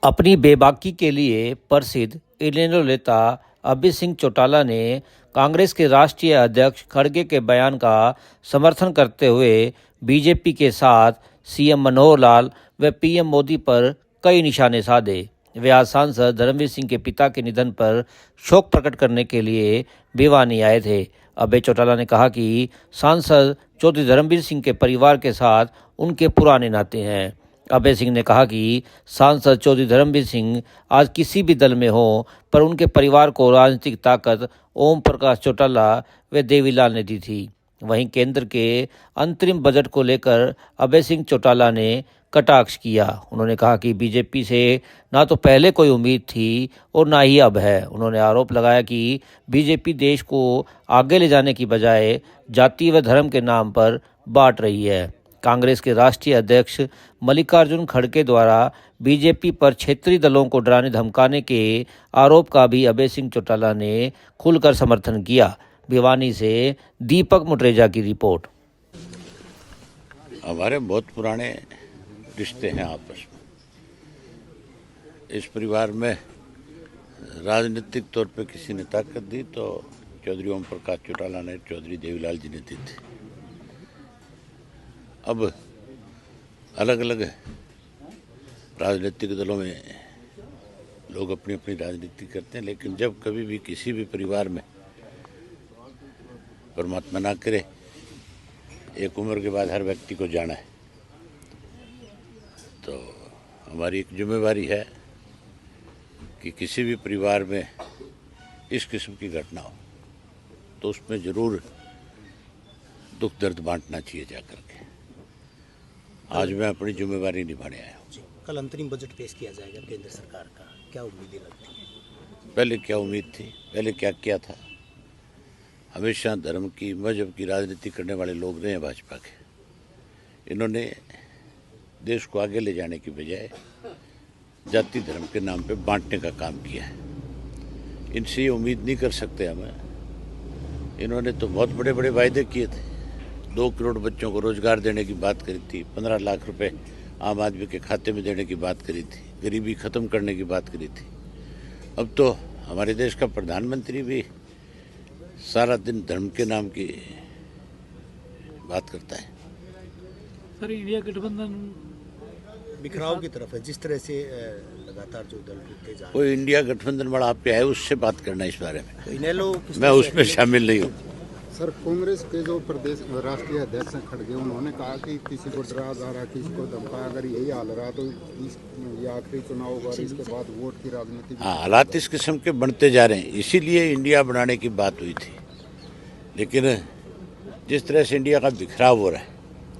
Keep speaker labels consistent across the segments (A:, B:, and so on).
A: अपनी बेबाकी के लिए प्रसिद्ध इनेलो नेता अभय सिंह चौटाला ने कांग्रेस के राष्ट्रीय अध्यक्ष खड़गे के बयान का समर्थन करते हुए बीजेपी के साथ सीएम मनोहर लाल व पीएम मोदी पर कई निशाने साधे। वे आज सांसद धर्मवीर सिंह के पिता के निधन पर शोक प्रकट करने के लिए भिवानी आए थे। अभय चौटाला ने कहा कि सांसद चौधरी धर्मवीर सिंह के परिवार के साथ उनके पुराने नाते हैं। अभय सिंह ने कहा कि सांसद चौधरी धर्मवीर सिंह आज किसी भी दल में हो, पर उनके परिवार को राजनीतिक ताकत ओम प्रकाश चौटाला व देवीलाल ने दी थी। वहीं केंद्र के अंतरिम बजट को लेकर अभय सिंह चौटाला ने कटाक्ष किया। उन्होंने कहा कि बीजेपी से ना तो पहले कोई उम्मीद थी और ना ही अब है। उन्होंने आरोप लगाया कि बीजेपी देश को आगे ले जाने की बजाय जाति व धर्म के नाम पर बांट रही है। कांग्रेस के राष्ट्रीय अध्यक्ष मल्लिकार्जुन खड़गे द्वारा बीजेपी पर क्षेत्रीय दलों को डराने धमकाने के आरोप का भी अभय सिंह चौटाला ने खुलकर समर्थन किया। भिवानी से दीपक मुटरेजा की रिपोर्ट।
B: हमारे बहुत पुराने रिश्ते हैं आपस में। इस परिवार में राजनीतिक तौर पे किसी ने ताकत दी तो चौधरी ओम प्रकाश चौटाला ने, चौधरी देवीलाल जी ने दी थी। अब अलग अलग राजनीतिक दलों में लोग अपनी अपनी राजनीति करते हैं, लेकिन जब कभी भी किसी भी परिवार में, परमात्मा ना करे, एक उम्र के बाद हर व्यक्ति को जाना है, तो हमारी एक जिम्मेवारी है कि किसी भी परिवार में इस किस्म की घटना हो तो उसमें जरूर दुख दर्द बांटना चाहिए जाकर के। आज मैं अपनी जिम्मेवारी निभाने आया हूँ।
C: कल अंतरिम बजट पेश किया जाएगा केंद्र सरकार का, क्या उम्मीदें लगती हैं?
B: पहले क्या उम्मीद थी, पहले क्या किया था? हमेशा धर्म की, मजहब की राजनीति करने वाले लोग रहे हैं भाजपा के। इन्होंने देश को आगे ले जाने की बजाय जाति धर्म के नाम पे बांटने का काम किया है। इनसे ये उम्मीद नहीं कर सकते हमें। इन्होंने तो बहुत बड़े बड़े वायदे किए थे। 2 करोड़ बच्चों को रोजगार देने की बात करी थी, 15 लाख रुपए आम आदमी के खाते में देने की बात करी थी, गरीबी खत्म करने की बात करी थी। अब तो हमारे देश का प्रधानमंत्री भी सारा दिन धर्म के नाम की बात करता है।
D: सर, इंडिया गठबंधन
C: बिखराव की तरफ है, जिस तरह से लगातार जो दल टूटते जा रहे
B: कोई इंडिया गठबंधन वाला आप पे आए, उससे बात करना इस बारे में।
C: हैं, इनेलो
B: मैं उसमें शामिल नहीं हूँ।
E: सर, कांग्रेस के जो प्रदेश राष्ट्रीय अध्यक्ष खड़गे, उन्होंने कहा कि किसी को डरा जा रहा, किसी को धमकाया, अगर यही हाल रहा तो ये आखिरी चुनाव होगा, इसके बाद वोट की राजनीति।
B: हाँ, हालात इस किस्म के बढ़ते जा रहे हैं, इसीलिए इंडिया बनाने की बात हुई थी। लेकिन जिस तरह से इंडिया का बिखराव हो रहा है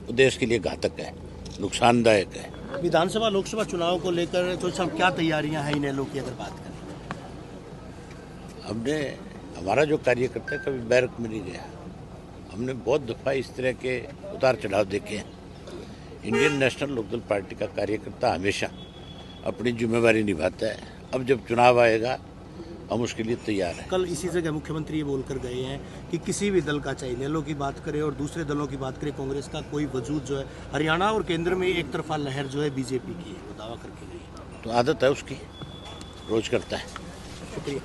B: वो देश के लिए घातक है, नुकसानदायक है।
C: विधानसभा लोकसभा चुनाव को लेकर तो सब क्या तैयारियां हैं इनेलो की, अगर बात करें?
B: हमने, हमारा जो कार्यकर्ता कभी बैरक में नहीं गया। हमने बहुत दफ़ा इस तरह के उतार चढ़ाव देखे हैं। इंडियन नेशनल लोकदल पार्टी का कार्यकर्ता हमेशा अपनी जिम्मेवारी निभाता है। अब जब चुनाव आएगा हम उसके लिए तैयार हैं।
C: कल इसी जगह मुख्यमंत्री ये बोलकर गए हैं कि किसी भी दल का, चाहे इनेलो की बात करें और दूसरे दलों की बात करें, कांग्रेस का कोई वजूद जो है, हरियाणा और केंद्र में एक तरफा लहर जो है बीजेपी की है, वो दावा करके गई।
B: तो आदत है उसकी, रोज करता है।
C: शुक्रिया।